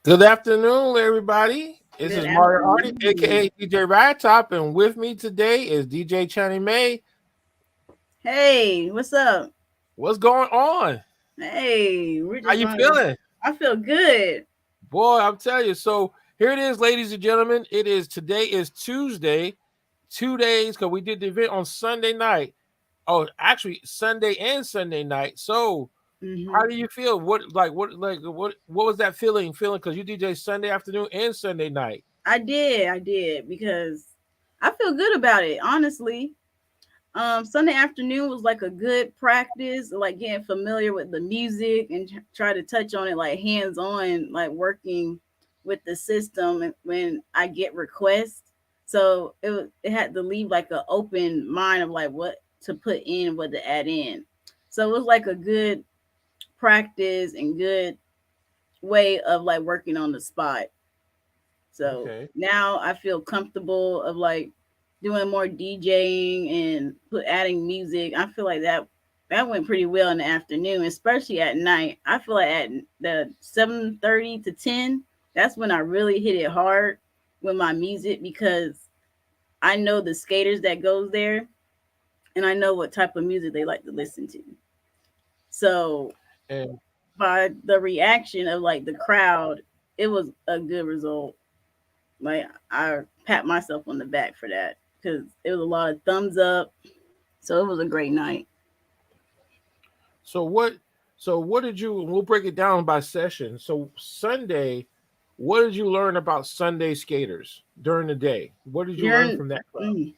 Good afternoon, everybody. This Good is Mario Hardy, afternoon. aka DJ Ride Top, and with me today is DJ Channing May. Hey, what's up? What's going on? Hey, we're How just you gonna. feeling? I feel good. Boy, I'm telling you. So here it is, ladies and gentlemen. Today is Tuesday, 2 days because we did the event on Sunday night. Oh, actually Sunday and Sunday night. So Hmm. how do you feel? What was that feeling? Because you DJ Sunday afternoon and Sunday night. I did because I feel good about it. Honestly, Sunday afternoon was like a good practice, like getting familiar with the music and try to touch on it like hands on, like working with the system when I get requests. So it had to leave like an open mind of like what to put in, what to add in. So it was like a good practice and good way of like working on the spot. So Okay. now I feel comfortable of like doing more DJing and adding music. I feel like that went pretty well in the afternoon, especially at night. I feel like at the 7:30 to 10, that's when I really hit it hard with my music because I know the skaters that goes there and I know what type of music they like to listen to. So And by the reaction of like the crowd, it was a good result. Like I pat myself on the back for that because it was a lot of thumbs up. So it was a great night. So what? So what did you? We'll break it down by session. So Sunday, what did you learn about Sunday skaters during the day? What did you learn You're from that crowd? mm,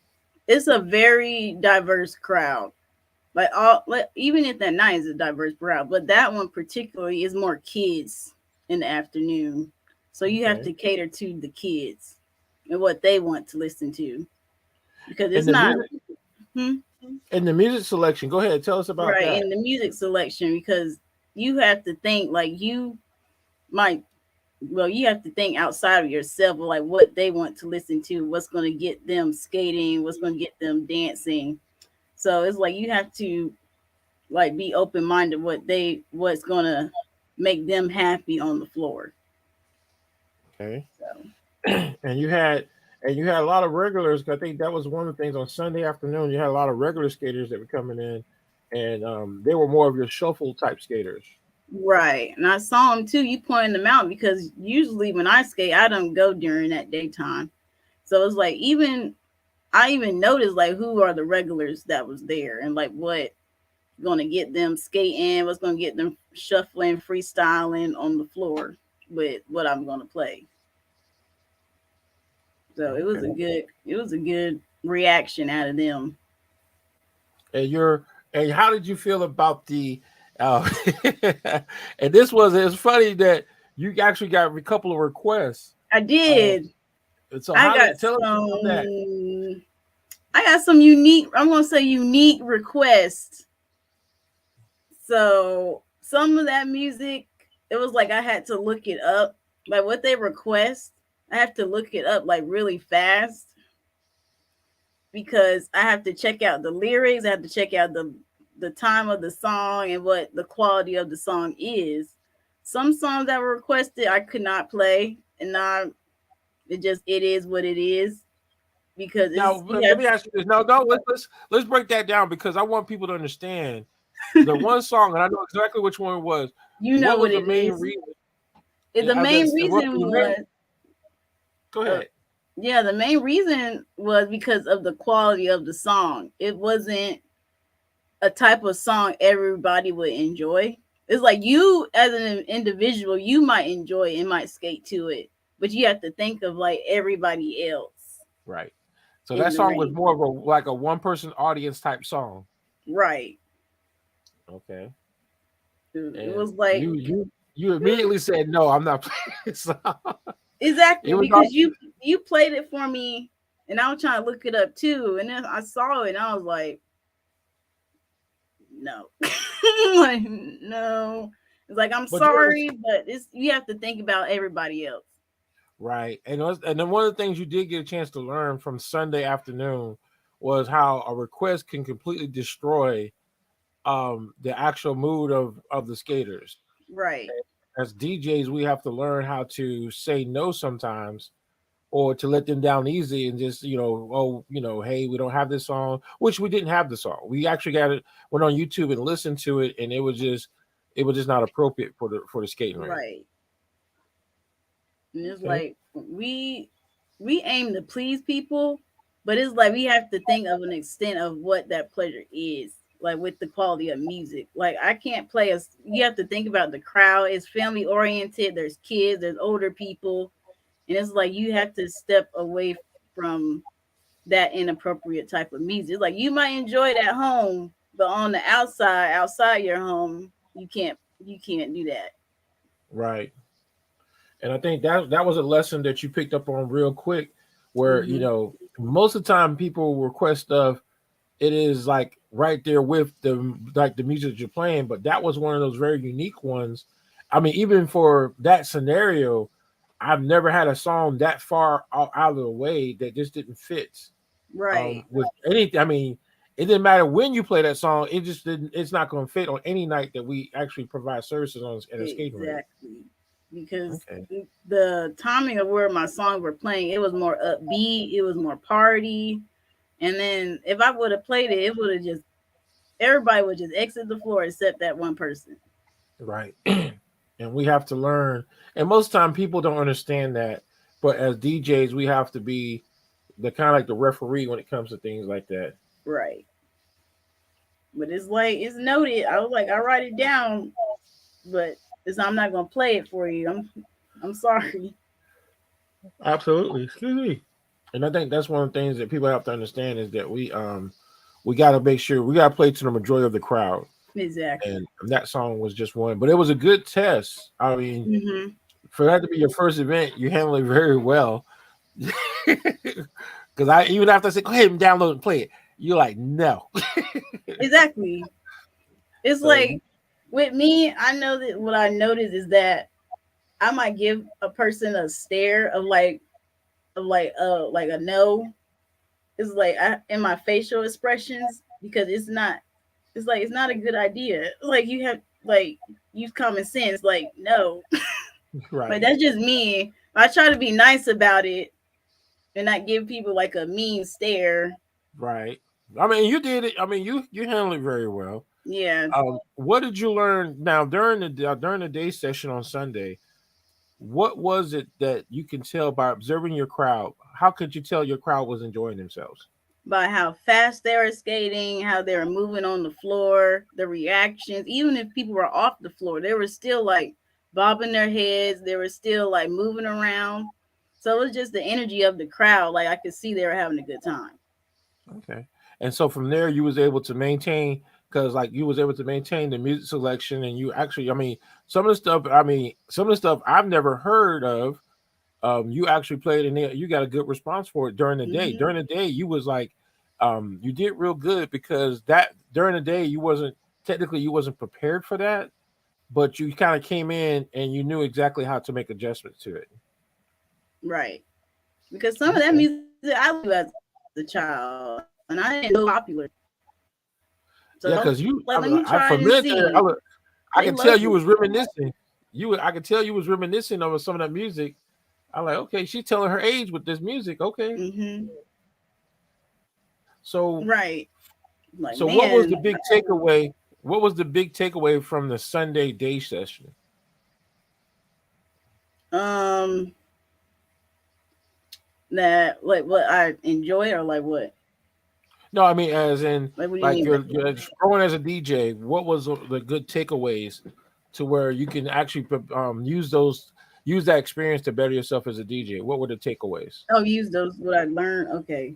it's a very diverse crowd. Like all like, even if that night is a diverse crowd, but that one particularly is more kids in the afternoon. So you have Okay. to cater to the kids and what they want to listen to because it's And the not music hmm, and the music selection. Go ahead, tell us about right that. in the music selection because you have to think like might you have to think outside of yourself, like what they want to listen to, what's going to get them skating, what's going to get them dancing. So it's like you have to like be open minded what's going to make them happy on the floor. Okay. So and you had and you had a lot of regulars. 'Cause I think that was one of the things on Sunday afternoon. You had a lot of regular skaters that were coming in, and they were more of your shuffle type skaters. right, and I saw them too. You pointed them out because usually when I skate, I don't go during that daytime. So it's like I even noticed like who are the regulars that was there and like what going to get them skating, what's going to get them shuffling, freestyling on the floor with what I'm going to play. So Okay. it was a good reaction out of them. And you're and how did you feel about the uh and this was it's funny that you actually got a couple of requests. I Uh did. so I how got did tell us about that? I got some unique. I'm going to say unique requests. So some of that music, it was like I had to look it up. Like what they request, I have to look it up like really fast because I have to check out the lyrics, I have to check out the time of the song and what the quality of the song is. Some songs that were requested I could not play, and not it is what it is because Now it's you let have me ask you this. No, let's break that down because I want people to understand the one song, and I know exactly which one it was. you know What what was the it main is. reason? The main reason The very, was go uh, ahead. yeah, the main reason was because of the quality of the song. It wasn't a type of song everybody would enjoy. It's like you as an individual, you might enjoy it and might skate to it, but you have to think of like everybody else Right. So in that the song was range. more of a like a one person audience type song. Right. Okay. It And was like you immediately said no, I'm not playing this song. It exactly was all because you played it for me and I was trying to look it up too. And then I saw it and I was like, no. Like, no. It's like I'm but there was sorry, but it's you have to think about everybody else. right. And then one of the things you did get a chance to learn from Sunday afternoon was how a request can completely destroy the actual mood of the skaters. Right. as DJs, we have to learn how to say no sometimes, or to let them down easy and just, oh, hey, we don't have this song, which we didn't have the song. We actually went on YouTube and listened to it, and it was just not appropriate for the skating ring. Right. And it's Okay. like we aim to please people, but it's like we have to think of an extent of what that pleasure is, like with the quality of music. Like I can't play a. You have to think about the crowd. It's family oriented. There's kids. There's older people, and it's like you have to step away from that inappropriate type of music. It's like you might enjoy it at home, but on the outside your home, you can't do that. Right. And I think that was a lesson that you picked up on real quick, where Hmm. most of the time people request stuff, it is like right there with the music that you're playing, but that was one of those very unique ones. I mean, even for that scenario, I've never had a song that far out of the way that just didn't fit Right. with anything. I mean, it didn't matter when you play that song, it just didn't it's not going to fit on any night that we actually provide services on in a skating rink. Exactly. Because Okay. the timing of where my songs were playing, it was more upbeat, it was more party. And then if I would have played it, it would have just everybody would just exit the floor except that one person. Right. And we have to learn. And most time people don't understand that. But as DJs, we have to be the kind of like the referee when it comes to things like that. Right. But it's like it's noted. I was like, I write it down, but I'm not gonna play it for you. I'm sorry. Absolutely. Excuse me. And I think that's one of the things that people have to understand is that we got to make sure we got to play to the majority of the crowd. Exactly. And that song was just one, but it was a good test. I mean, Hmm. for that to be your first event, you handled it very well. Because I even after I said, go ahead and download and play it, you're like, no. Exactly. It's So like with me, I know that what I noticed is that I might give a person a stare of like a no. It's like in my facial expressions because it's not a good idea. Like you have like use common sense. Like no, like right, that's just me. I try to be nice about it and not give people like a mean stare. right. I mean, you did it. I mean, you handled it very well. Yeah, What did you learn now during the day session on Sunday? What was it that you can tell by observing your crowd? How could you tell your crowd was enjoying themselves? by how fast they were skating, how they were moving on the floor, the reactions. Even if people were off the floor, they were still like bobbing their heads. They were still like moving around. So it was just the energy of the crowd. Like I could see they were having a good time. Okay. And so from there, you was able to maintain because like you was able to maintain the music selection, and you actually, I mean, some of the stuff I've never heard of. You actually played and you got a good response for it during the day. Hmm. During the day, you was like, you did real good because that during the day you wasn't prepared for that, but you kind of came in and you knew exactly how to make adjustments to it. Right. Because some of that Okay. music I listened to as a child, and I didn't know it was popular. So Yeah, I was because like, let you, me try it and for a minute see. there, I They can loved tell it. you was reminiscing. I could tell you was reminiscing over some of that music. I'm like, okay, she's telling her age with this music. Okay, Hmm. so Right. Like, so what was the man, big takeaway? What was the big takeaway from the Sunday day session? um, that like what I enjoy or like what? No, I mean, as in, Like, what do you like mean by you're growing as a DJ. What was the good takeaways to where you can actually use that experience to better yourself as a DJ? What were the takeaways? oh, use those what I learned? Okay.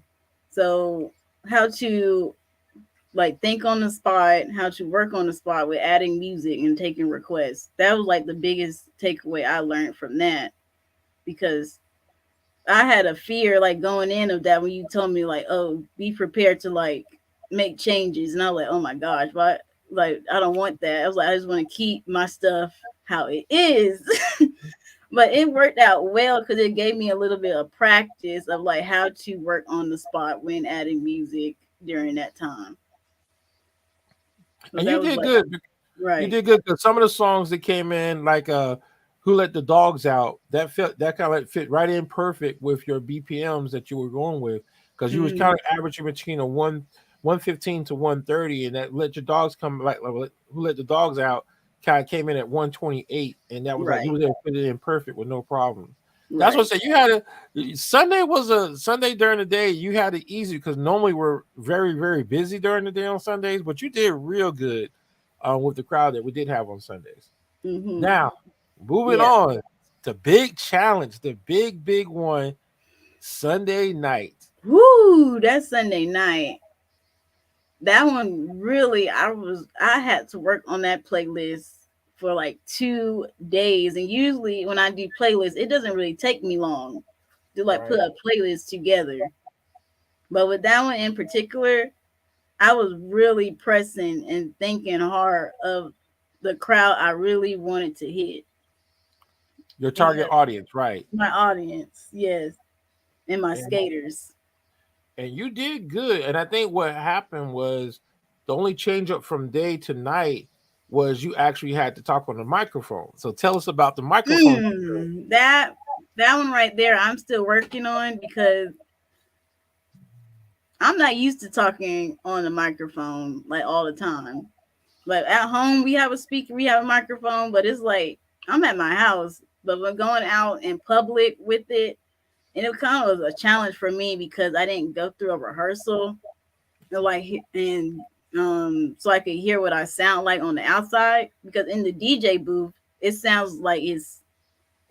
So how to like think on the spot, how to work on the spot with adding music and taking requests. That was like the biggest takeaway I learned from that because I had a fear like going in of that when you told me like, oh, be prepared to like make changes, and I was like, oh my gosh, why? Like I don't want that. I was like, I just want to keep my stuff how it is. But it worked out well because it gave me a little bit of practice of like how to work on the spot when adding music during that time. So And that you was did like good. You right. did good because some of the songs that came in, like Who Let the Dogs Out, that kind of fit right in perfect with your BPMs that you were going with, because you was kind Mm, of averaging between a 115 to 130, and that Let Your Dogs Come, like Who Let the Dogs Out kind of came in at 128, and that was like you right, was able to fit it in perfect with no problem. That's what I right. said. You had Sunday during the day. You had it easy because normally we're very, very busy during the day on Sundays, but you did real good with the crowd that we did have on Sundays. Mm-hmm. Now, moving Yeah. on, the big challenge, the big one, Sunday night. Woo, that Sunday night. That one really, I had to work on that playlist for like 2 days. And usually when I do playlists, it doesn't really take me long to like put Right. a playlist together. But with that one in particular, I was really pressing and thinking hard of the crowd I really wanted to hit. Your target And audience, right? my audience, yes, and my And skaters. and you did good. And I think what happened was the only change up from day to night was you actually had to talk on the microphone. So tell us about the microphone. That one right there, I'm still working on because I'm not used to talking on the microphone like all the time. Like at home, we have a speaker, we have a microphone, but it's like I'm at my house. But when going out in public with it, and it kind of was a challenge for me because I didn't go through a rehearsal, and like so I could hear what I sound like on the outside. Because in the DJ booth, it sounds like it's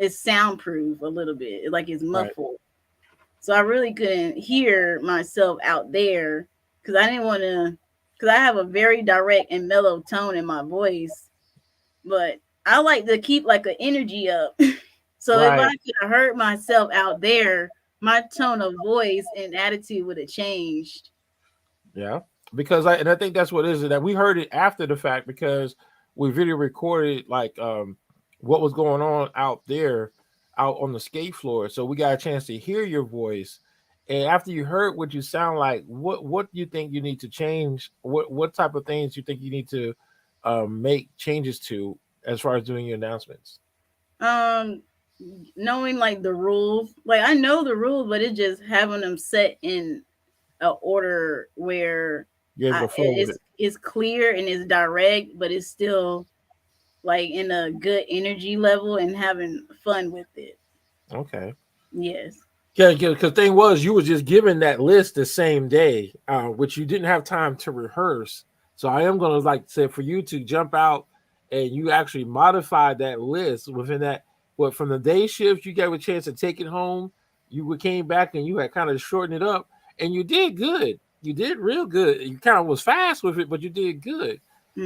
soundproof a little bit, like it's Right. muffled. So I really couldn't hear myself out there because I didn't want to, because I have a very direct and mellow tone in my voice, but I like to keep like an energy up. So if I Right. could have heard myself out there, my tone of voice and attitude would have changed. Yeah. Because I think that's what it is that we heard it after the fact because we video recorded like what was going on out there out on the skate floor. So we got a chance to hear your voice. And after you heard what you sound like, what do you think you need to change? What type of things you think you need to make changes to as far as doing your announcements? Um, Knowing like the rules, like I know the rules, but it's just having them set in a order where You're able to flow with it. it's clear and it's direct, but it's still like in a good energy level and having fun with it. Okay. Yes. Yeah, because thing was, you was just given that list the same day, which you didn't have time to rehearse. So I am gonna like say for you to jump out and you actually modified that list within that. What from the day shift, you gave a chance to take it home. You came back and you had kind of shortened it up, and you did good. You did real good. You kind of was fast with it, but you did good.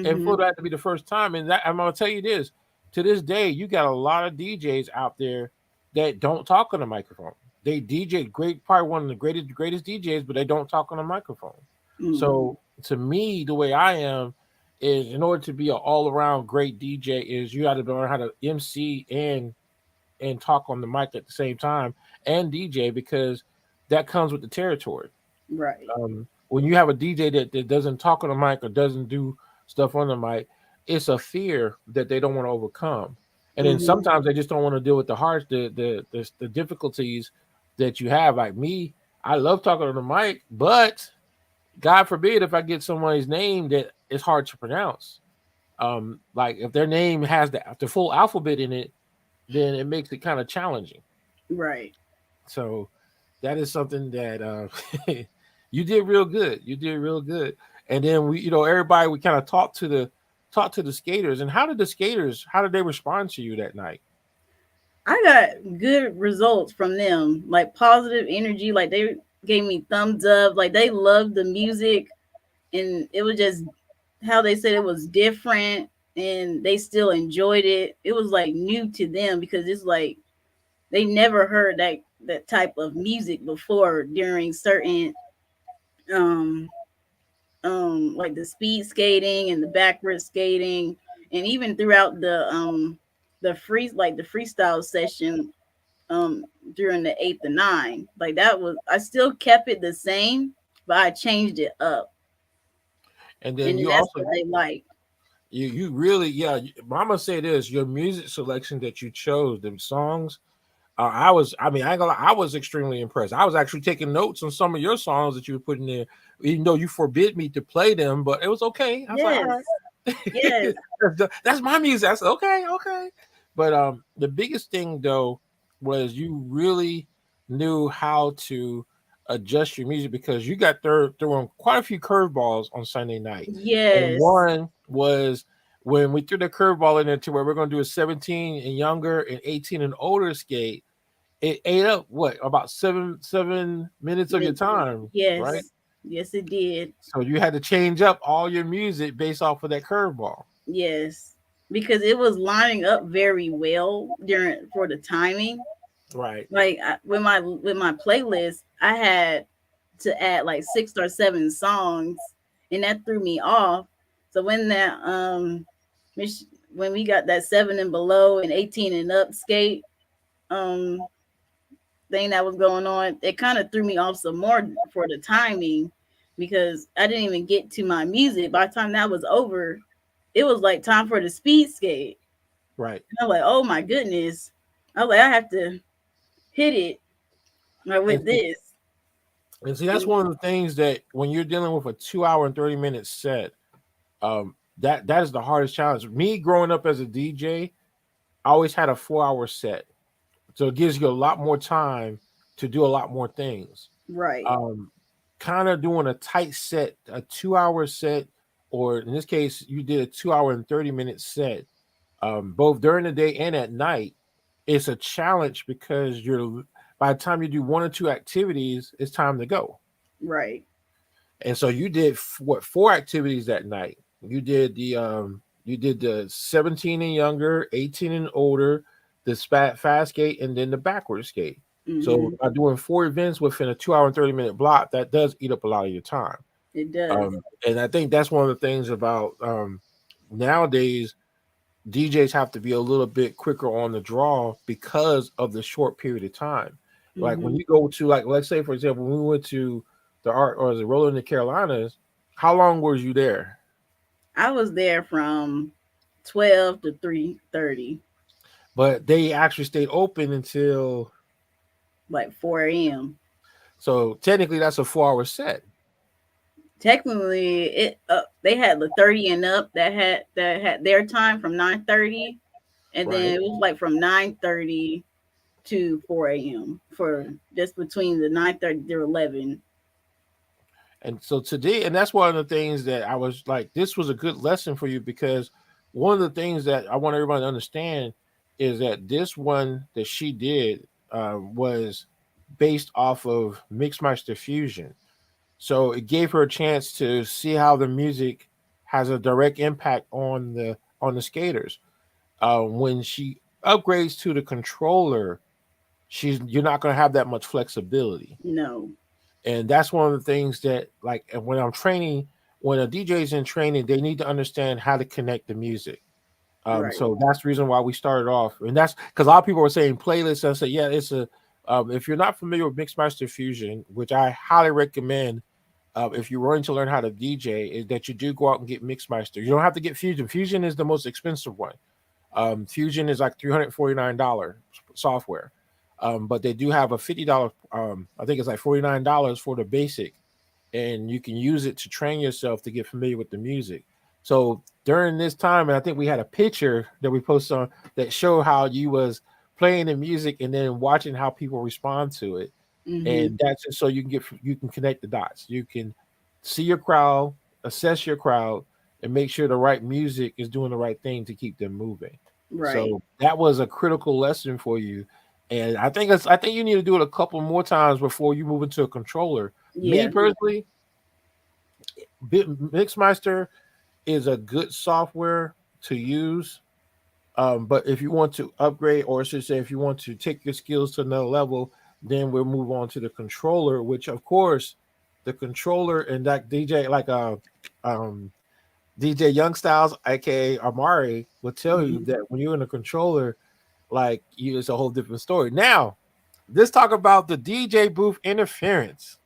And for Mm-hmm. that to be the first time, and that I'm gonna tell you this: to this day, you got a lot of DJs out there that don't talk on the microphone. They DJ great, probably one of the greatest DJs, but they don't talk on a microphone. Mm-hmm. So to me, the way I am is in order to be an all around great DJ is you got to learn how to MC and talk on the mic at the same time and DJ because that comes with the territory. Right. When you have a DJ that doesn't talk on the mic or doesn't do stuff on the mic, it's a fear that they don't want to overcome. And then Mm-hmm. sometimes they just don't want to deal with the difficulties that you have. Like me, I love talking on the mic, but God forbid if I get somebody's name that is hard to pronounce. Like if their name has the full alphabet in it, then it makes it kind of challenging. Right. So that is something that you did real good. You did real good. And then everybody we kind of talked to the skaters. And how did they respond to you that night? I got good results from them, like positive energy. Like they gave me thumbs up. Like they loved the music, and it was just how they said it was different, and they still enjoyed it. It was like new to them because it's like they never heard that type of music before during certain um like the speed skating and the backward skating, and even throughout the freestyle session during the 8th and 9th. Like that was, I still kept it the same, but I changed it up, And then and you that's also what they like. You really, yeah. I'm gonna say this: your music selection that you chose, them songs. I mean, I ain't gonna lie, I was extremely impressed. I was actually taking notes on some of your songs that you were putting there, even though you forbid me to play them, but it was okay. I was like, all Yes, yes, right, that's my music. I said, okay, okay. But the biggest thing though was you really knew how to adjust your music because you got throwing quite a few curveballs on Sunday night, and yes, one was when we threw the curveball in there to where we're going to do a 17 and younger and 18 and older skate. It ate up what about seven minutes of your Min- time, right? yes, yes, it did. So you had to change up all your music based off of that curveball. Yes, because it was lining up very well during for the timing. Right. Like with my playlist, I had to add like 6 or 7 songs, and that threw me off. So when that when we got that 7 and below and 18 and up skate um thing that was going on, it kind of threw me off some more for the timing because I didn't even get to my music. By the time that was over, it was like time for the speed skate. Right. And I was like, oh my goodness. I was like, I have to hit it like And with this. see, that's one of the things that when you're dealing with a 2 hour and 30 minute set, that is the hardest challenge. Me growing up as a DJ, I always had a 4 hour set. So it gives you a lot more time to do a lot more things. Right, Um, Kind of doing a tight set, a 2 hour set, or in this case, you did a 2 hour and 30 minute set, both during the day and at night. It's a challenge because you're by the time you do one or two activities, it's time to go. right. And so you did what, four activities that night. You did the 17 and younger, 18 and older, the fast skate, and then the backward skate. So Hmm. by doing four events within a 2 hour and 30 minute block, that does eat up a lot of your time. It does. And I think that's one of the things about nowadays DJs have to be a little bit quicker on the draw because of the short period of time. Like when Hmm. you go to, like, let's say for example, when we went to the art or the Rolling in the Carolinas, how long was you there? I was there from 12 to 3:30, But they actually stayed open until, like 4 a.m. so technically that's a 4 hour set. Technically, it they had the 30 and up that had their time from 9:30, and Right. then it was like from 9:30 to 4 a.m. for just between the 9:30 to 11. And so today, and that's one of the things that I was like, this was a good lesson for you because one of the things that I want everybody to understand is that this one that she did was based off of Mixmaster Fusion. So it gave her a chance to see how the music has a direct impact on the skaters. When she upgrades to the controller, you're not going to have that much flexibility, No, and that's one of the things that, like, and when I'm training, when a DJ is in training, they need to understand how to connect the music. right. So that's the reason why we started off, and that's because a lot of people were saying playlists. And I said, yeah, it's a. If you're not familiar with Mixmaster Fusion, which I highly recommend, if you're wanting to learn how to DJ, is that you do go out and get Mixmaster. You don't have to get Fusion. Fusion is the most expensive one. Fusion is like $349 software, but they do have a $50. I think it's like $49 for the basic, and you can use it to train yourself to get familiar with the music. So during this time, and I think we had a picture that we posted on that showed how you was playing the music and then watching how people respond to it, Hmm. and that's just so you can connect the dots. You can see your crowd, assess your crowd, and make sure the right music is doing the right thing to keep them moving. Right. So that was a critical lesson for you, and I think you need to do it a couple more times before you move into a controller. Me Yeah. personally, Mixmaster is a good software to use. But if you want to upgrade, or I should say, if you want to take your skills to another level, then we'll move on to the controller. Which, of course, the controller and that DJ, like um, DJ Young Styles, aka Amari, will tell you Hmm. that when you're in a controller, like you, it's a whole different story. Now, let's talk about the DJ booth interference.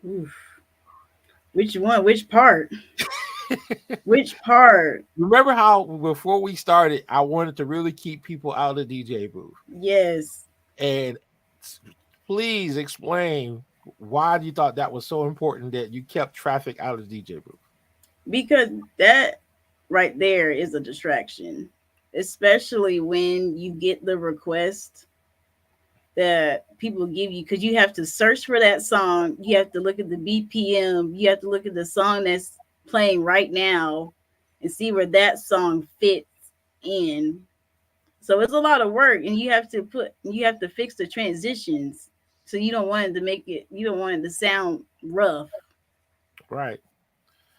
Oof. Which one? Which part? Which part? Remember how before we started, I wanted to really keep people out of the DJ booth, Yes, and please explain why you thought that was so important that you kept traffic out of the DJ booth. because that right there is a distraction, especially when you get the request that people give you, because you have to search for that song, you have to look at the BPM, you have to look at the song that's playing right now and see where that song fits in. So it's a lot of work, and you have to fix the transitions. So you don't want it to make it, you don't want it to sound rough. Right.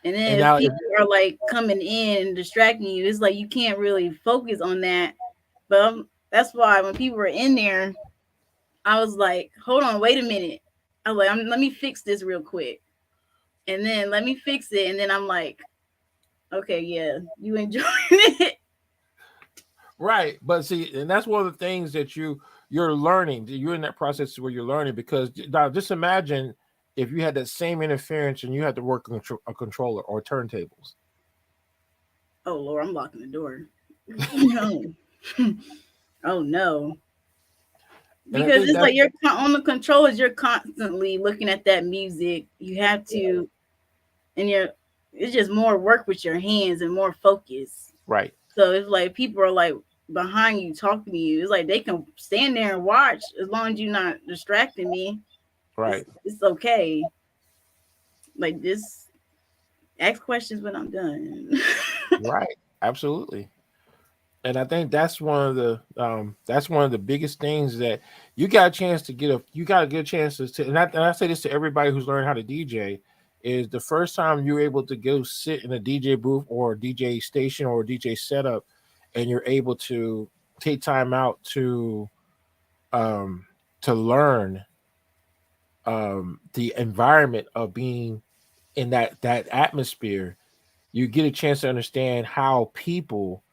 And And then if now, if people are like coming in and distracting you, it's like you can't really focus on that. But that's why when people were in there, I was like, hold on, wait a minute. I was like, let me fix this real quick. And then let me fix it. And then I'm like, okay, yeah, you enjoying it. right, but see, and that's one of the things that you're learning. You're in that process where you're learning because now just imagine if you had that same interference and you had to work on a controller or turntables. Oh Lord, I'm locking the door. No. Oh no. And I Because think it's that's like on the controllers, you're constantly looking at that music. You have to, and it's just more work with your hands and more focus. right, So it's like people are like behind you talking to you. It's like they can stand there and watch as long as you're not distracting me. right, It's okay. Like this, ask questions when I'm done. right, absolutely. And I think that's one of the biggest things that you got a chance to get a you got a good chance to and I say this to everybody who's learning how to DJ is the first time you're able to go sit in a DJ booth or a DJ station or a DJ setup and you're able to take time out um to learn the environment of being in that atmosphere. You get a chance to understand how people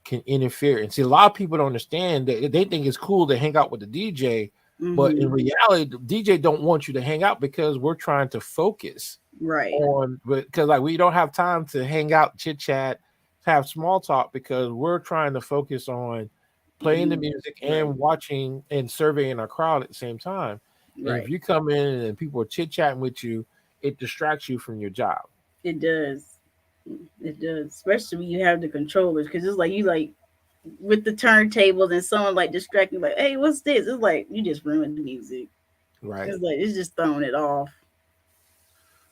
can interfere. And see, a lot of people don't understand that they think it's cool to hang out with the DJ, but in Hmm. reality, the DJ don't want you to hang out because we're trying to focus Right. on because like we don't have time to hang out, chit chat, have small talk because we're trying to focus on The playing the music. music Right. and watching and surveying our crowd at the same time. And if Right. you come in and people are chit chatting with you, it distracts you from your job. It does. It does. Especially when you have the controllers, because it's like you like with the turntables and someone like distracting, like, hey, what's this? It's like you just ruined the music. Right. It's like it's just throwing it off.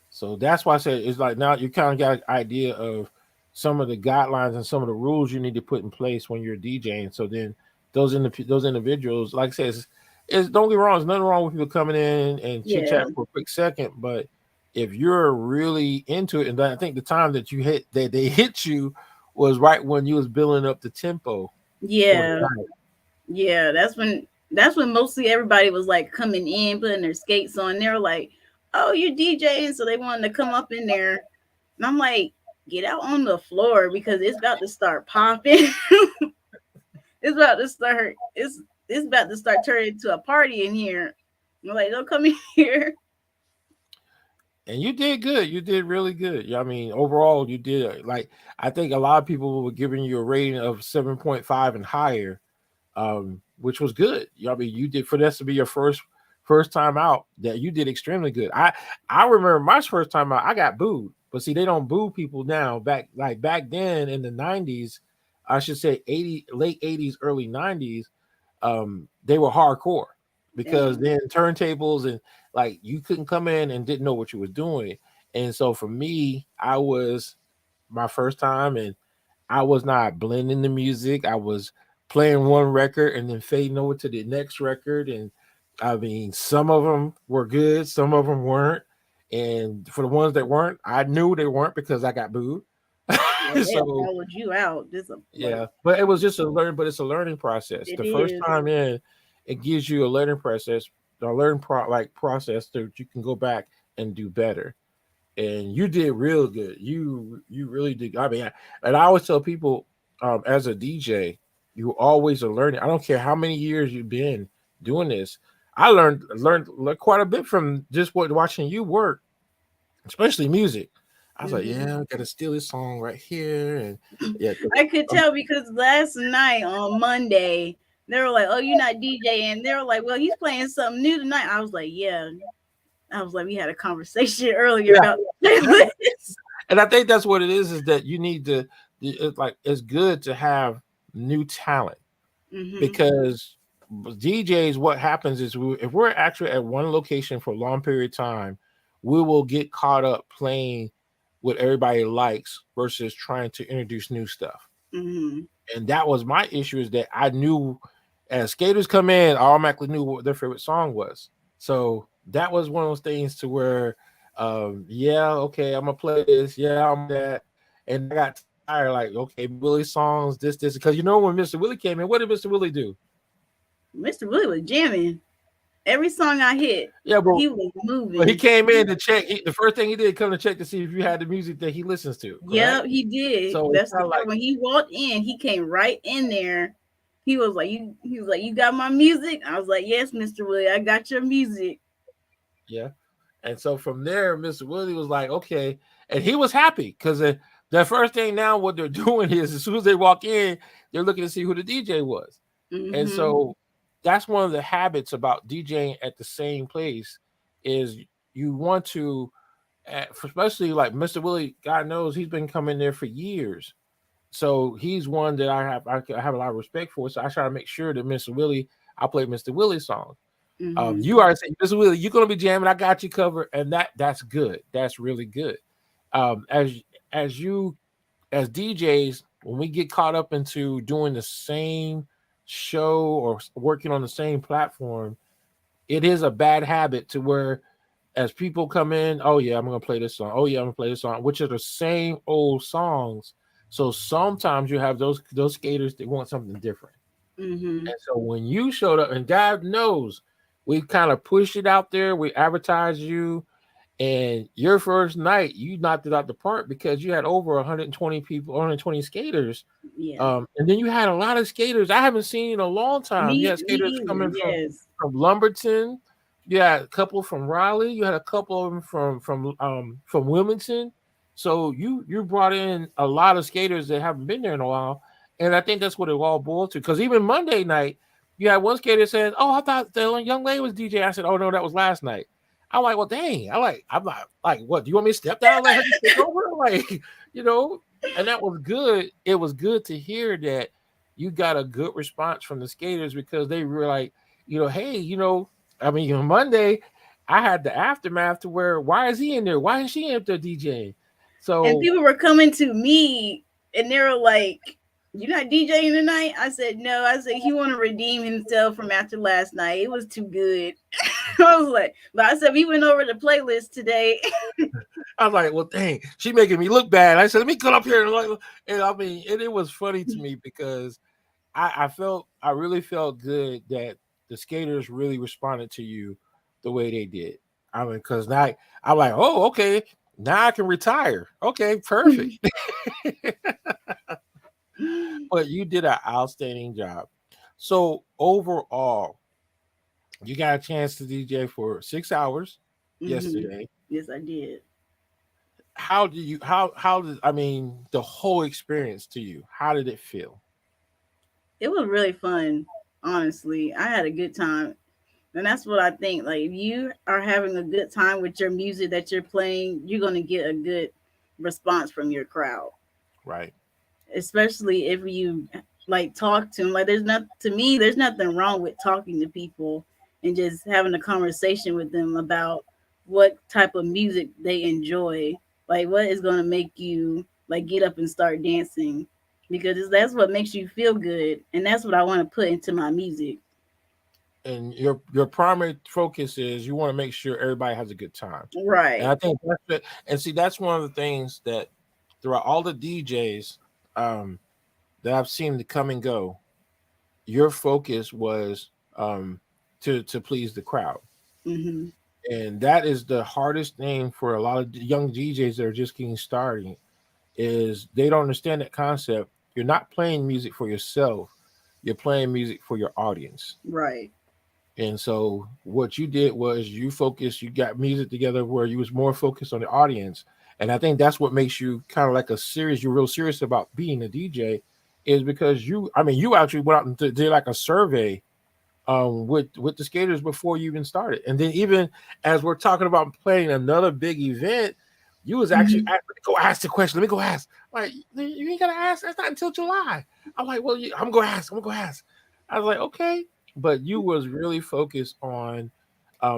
So that's why I said it's like now you kind of got an idea of some of the guidelines and some of the rules you need to put in place when you're DJing. So then those individuals, like I said, don't get me wrong, there's nothing wrong with people coming in and chit Yeah. chat for a quick second, but if you're really into it, and I think the time that you hit that they hit you was right when you was building up the tempo for the Yeah. night. Yeah. That's when mostly everybody was like coming in, putting their skates on. They were like, oh, you're DJing. So they wanted to come up in there. And I'm like, get out on the floor because it's about to start popping. It's about to start. It's about to start turning into a party in here. I'm like, don't come in here. And you did good. You did really good. Yeah, I mean, overall, you did like I think a lot of people were giving you a rating of 7.5 and higher, which was good. I mean, you did for this to be your first time out. That you did extremely good. I remember my first time out, I got booed. But see, they don't boo people now. Back then in the 90s, I should say 80 late 80s, early 90s, they were hardcore because Damn. then turntables and like you couldn't come in and didn't know what you was doing. And so for me, I was my first time and I was not blending the music. I was playing one record and then fading over to the next record. And I mean, some of them were good, some of them weren't. And for the ones that weren't, I knew they weren't because I got booed. Yeah, they have So followed you out. This is like yeah, but it was just but it's a learning process. it The first is. time in, it gives you a learning process, process that you can go back and do better. And you did real good. You really did. I mean, and I always tell people, as a DJ, you always are learning. I don't care how many years you've been doing this. I learned quite a bit from just watching you work, especially music. I was like, yeah, I gotta steal this song right here, and yeah, I could tell because last night on Monday, they were like, "Oh, you're not DJing." They were like, "Well, he's playing something new tonight." I was like, "Yeah." I was like, "We had a conversation earlier yeah. about playlists." And I think that's what it is that you need to. It's like it's good to have new talent because DJs. What happens is if we're actually at one location for a long period of time, we will get caught up playing what everybody likes versus trying to introduce new stuff. And that was my issue, is that I knew as skaters come in, I automatically knew what their favorite song was. So that was one of those things to where, yeah, okay, I'm gonna play this, yeah, I'm that, and I got tired. Like, okay, Willie songs, this, because when Mr. Willie came in, what did Mr. Willie do? Mr. Willie was jamming. Every song I hit, Yeah, he was but he moving. came in to check. The first thing he did come to check to see if you had the music that he listens to. Correct? Yep, he did. So it's That's kind the of part like, when he walked in, he came right in there. He was like, you got my music?" I was like, "Yes, Mr. Willie, I got your music." yeah. And so from there, Mr. Willie was like, okay. And he was happy because the first thing now, what they're doing is as soon as they walk in, they're looking to see who the DJ was. And so that's one of the habits about DJing at the same place is you want to, especially like Mr. Willie, God knows he's been coming there for years. So he's one that I have a lot of respect for. So I try to make sure that Mr. Willie, I play Mr. Willie's songs. You already said, Mr. Willie, you're gonna be jamming. I got you covered, and that's good. That's really good. As you as DJs, when we get caught up into doing the same show or working on the same platform, it is a bad habit to where as people come in, oh yeah, I'm gonna play this song. Oh yeah, I'm gonna play this song, which are the same old songs. So sometimes you have those skaters that want something different. And so when you showed up, and God knows, we kind of pushed it out there, we advertised you, and your first night, you knocked it out the park because you had over 120 people, 120 skaters. Yeah. And then you had a lot of skaters I haven't seen in a long time. You Me had skaters either. coming Yes. from Lumberton. You had a couple from Raleigh. You had a couple of them from Wilmington. So you brought in a lot of skaters that haven't been there in a while. And I think that's what it all boiled to. Because even Monday night, you had one skater said, "Oh, I thought the young lady was DJ." I said, "Oh no, that was last night." I'm like, "Well, dang." I'm like, "What? Do you want me to step down and let her take over?" Like, and that was good. It was good to hear that you got a good response from the skaters because they were like, hey, I mean, Monday, I had the aftermath to where, why is he in there? Why is she in there DJing? So, And people were coming to me and they were like, "You're not DJing tonight?" I said, "No." I said, "He want to redeem himself from after last night. It was too good." I was like, but I said, "We went over the playlist today." I was like, well, dang, she making me look bad. I said, let me come up here and I mean, it was funny to me because I really felt good that the skaters really responded to you the way they did. I mean, because now I'm like, oh, okay, now I can retire. Okay, perfect. But you did an outstanding job. So overall, you got a chance to DJ for 6 hours yesterday. Yes, I did. How did I mean the whole experience to you? How did it feel? It was really fun. Honestly, I had a good time. And that's what I think. Like, if you are having a good time with your music that you're playing, you're going to get a good response from your crowd. Right. Especially if you like talk to them. Like, there's nothing wrong with talking to people and just having a conversation with them about what type of music they enjoy. Like, what is going to make you like get up and start dancing, because that's what makes you feel good, and that's what I want to put into my music. And your primary focus is you want to make sure everybody has a good time. And Right. I think that's it. And see, that's one of the things that throughout all the DJs that I've seen to come and go, your focus was to please the crowd. And that is the hardest thing for a lot of young DJs that are just getting started, is they don't understand that concept. You're not playing music for yourself. You're playing music for your audience. Right. And so what you did was you got music together where you was more focused on the audience. And I think that's what makes you kind of like you're real serious about being a DJ, is because you actually went out and did like a survey with the skaters before you even started. And then even as we're talking about planning another big event, you was actually Mhm. go ask the question. Let me go ask. Like, you ain't gotta ask. That's not until July. I'm like, well, I'm gonna ask. I'm gonna go ask. I was like, okay, but you was really focused on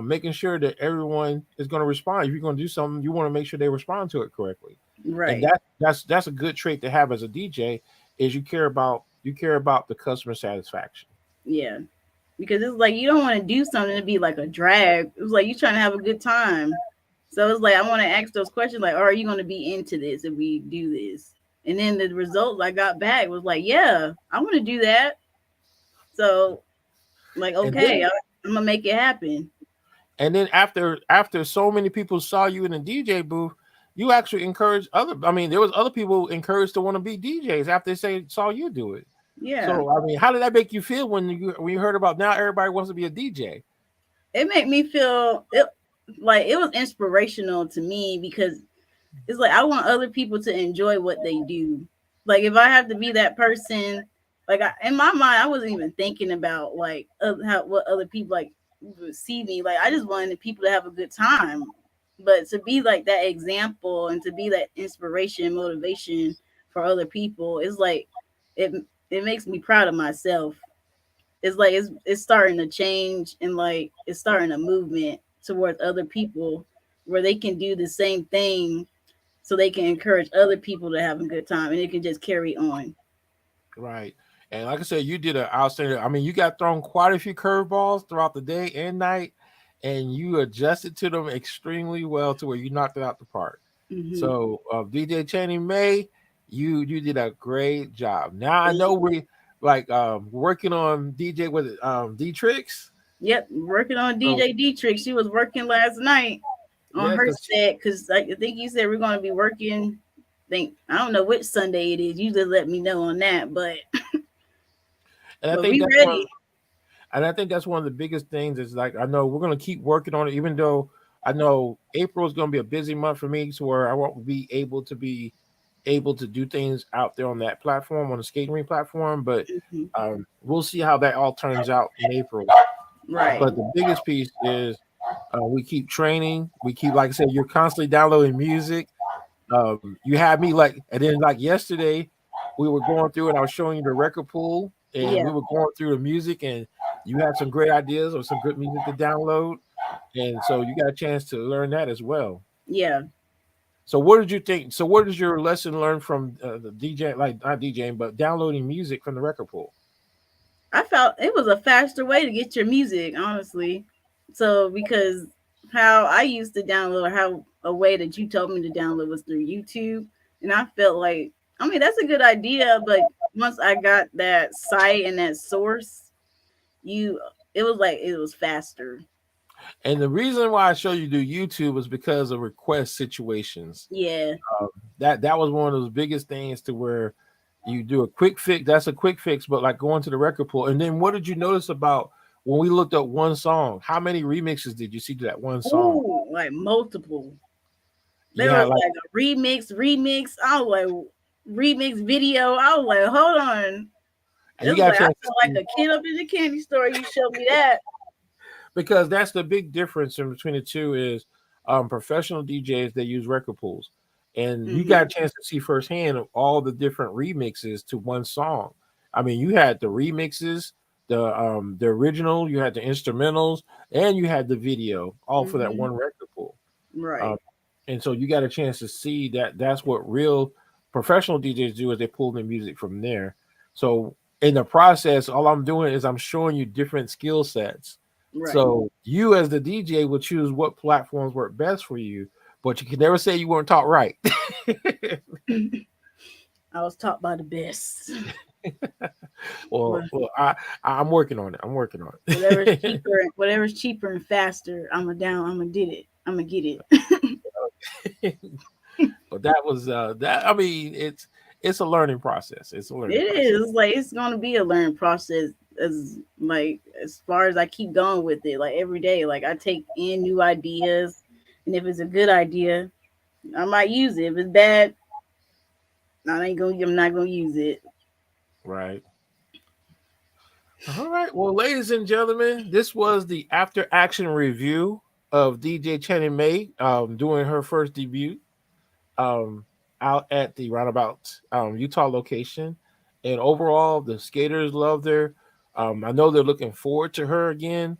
making sure that everyone is going to respond. If you're going to do something, you want to make sure they respond to it correctly. And Right. that's a good trait to have as a DJ, is you care about the customer satisfaction. Yeah. Because it's like you don't want to do something to be like a drag. It was like you trying to have a good time. So it's like I want to ask those questions like, are you going to be into this if we do this? And then the results I got back was like, yeah, I want to do that. So like, And okay, then I'm gonna make it happen. after so many people saw you in the DJ booth, you actually encouraged other. I mean, there was other people encouraged to want to be DJs after saw you do it. Yeah, So I mean, how did that make you feel when you heard about now everybody wants to be a DJ? it made me feel like it was inspirational to me because it's like I want other people to enjoy what they do. Like if I have to be that person, like in my mind, I wasn't even thinking about like how what other people like would see me. Like I just wanted people to have a good time. But to be like that example and to be that inspiration, motivation for other people, it's like it it makes me proud of myself. It's like it's starting to change and like it's starting a movement towards other people where they can do the same thing so they can encourage other people to have a good time and it can just carry on. Right. And like I said, you did an outstanding. I mean, you got thrown quite a few curveballs throughout the day and night, and you adjusted to them extremely well to where you knocked it out the park. Hmm. So, DJ Channing May, you did a great job. Now I know we like working on DJ with D Tricks. Yep, working on So DJ Dietrich. She was working last night on yeah, her because set because I think you said we're going to be working. Think I don't know which Sunday it is. You just let me know on that, and I but think we that's one. ready. And I think that's one of the biggest things is like I know we're gonna keep working on it, even though I know April is gonna be a busy month for me, so where I won't be able to do things out there on that platform, on the skating ring platform. But Mhm. we'll see how that all turns out in April. Right. But the biggest piece is we keep training. We keep, like I said, you're constantly downloading music. You had me like, and then like yesterday, we were going through and I was showing you the record pool, and Yeah. we were going through the music, and you had some great ideas or some good music to download, and so you got a chance to learn that as well. Yeah. So what did you think? So what is your lesson learned from the DJ, like not DJing, but downloading music from the record pool? I felt it was a faster way to get your music, honestly. So because how I used to download, how a way that you told me to download was through YouTube, and I felt like I mean that's a good idea, but once I got that site and that source, you it was like it was faster. And the reason why I show you do YouTube is because of request situations. Yeah. That was one of those biggest things to where you do a quick fix. That's a quick fix, but like going to the record pool. And then what did you notice about when we looked up one song? How many remixes did you see to that one song? Ooh, like multiple. You There was had like, like a remix. I was like remix video. I was like, hold on. and It you was got a like I chance to felt see, like a kid up in the candy store. You showed me that. because that's the big difference in between the two is professional DJs, they use record pools, and you got a Hmm. chance to see firsthand of all the different remixes to one song. I mean, you had the remixes, the original, you had the instrumentals, and you had the video, all for that Hmm. one record pool. Um, Right. and so you got a chance to see that that's what real professional DJs do, is they pull the music from there. So in the process, all I'm doing is I'm showing you different skill sets. Right. So you as the DJ will choose what platforms work best for you, but you can never say you weren't taught right. I was taught by the best. well, Well, well, I'm working on it. I'm working on whatever's it. cheaper, whatever's cheaper and faster, I'm gonna down. I'm gonna get it. I'm gonna get it. But that was that. I mean, it's a learning process. It's a learning It process. is like it's gonna be a learning process as far as I keep going with it. Like every day, like I take in new ideas, and if it's a good idea, I might use it. If it's bad, I'm not gonna use it. Right. All right. Well, ladies and gentlemen, this was the after action review of DJ Channing May doing her first debut um, out at the Roundabout Utah location. And overall, the skaters loved her. I know they're looking forward to her again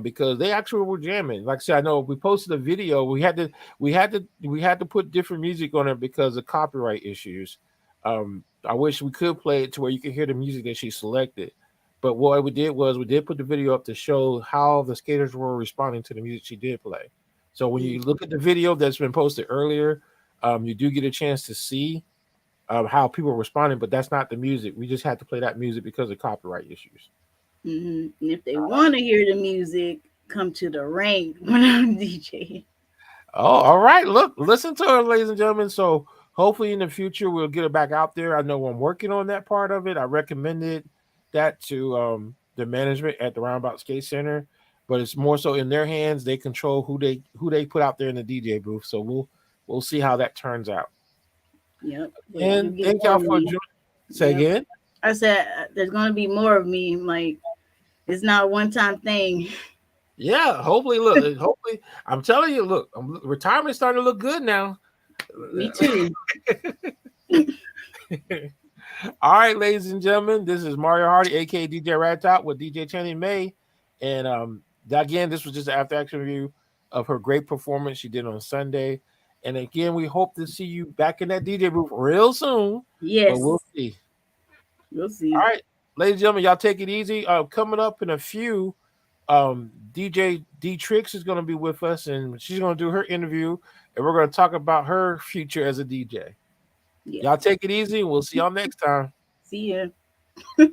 because they actually were jamming. Like I said, I know we posted a video. We had to put different music on it because of copyright issues. I wish we could play it to where you could hear the music that she selected. But what we did was we did put the video up to show how the skaters were responding to the music she did play. So when you look at the video that's been posted earlier, you do get a chance to see how people are responding, but that's not the music. We just had to play that music because of copyright issues. And if they want to hear the music, come to the ring when I'm DJ. Oh, all right. Look, listen to her, ladies and gentlemen. So hopefully in the future we'll get it back out there. I know I'm working on that part of it. I recommended that to the management at the Roundabout Skate Center, but it's more so in their hands. They control who they put out there in the DJ booth. So we'll see how that turns out. Yep. But you And get thank more y'all of for me. joining. Say Yep. again. I said there's gonna be more of me. Like it's not a one time thing. Yeah, hopefully, look, hopefully, I'm telling you, look, retirement's starting to look good now. Me too. All right, ladies and gentlemen, this is Mario Hardy, aka DJ Rat Top, with DJ Channing May, and again, this was just an after action review of her great performance she did on Sunday, and again, we hope to see you back in that DJ booth real soon, but Yes. we'll see. We'll All see. right, ladies and gentlemen, y'all take it easy. Coming up in a few, DJ D Trix is going to be with us, and she's going to do her interview, and we're going to talk about her future as a DJ. Yeah. Y'all take it easy. We'll see y'all next time. See ya.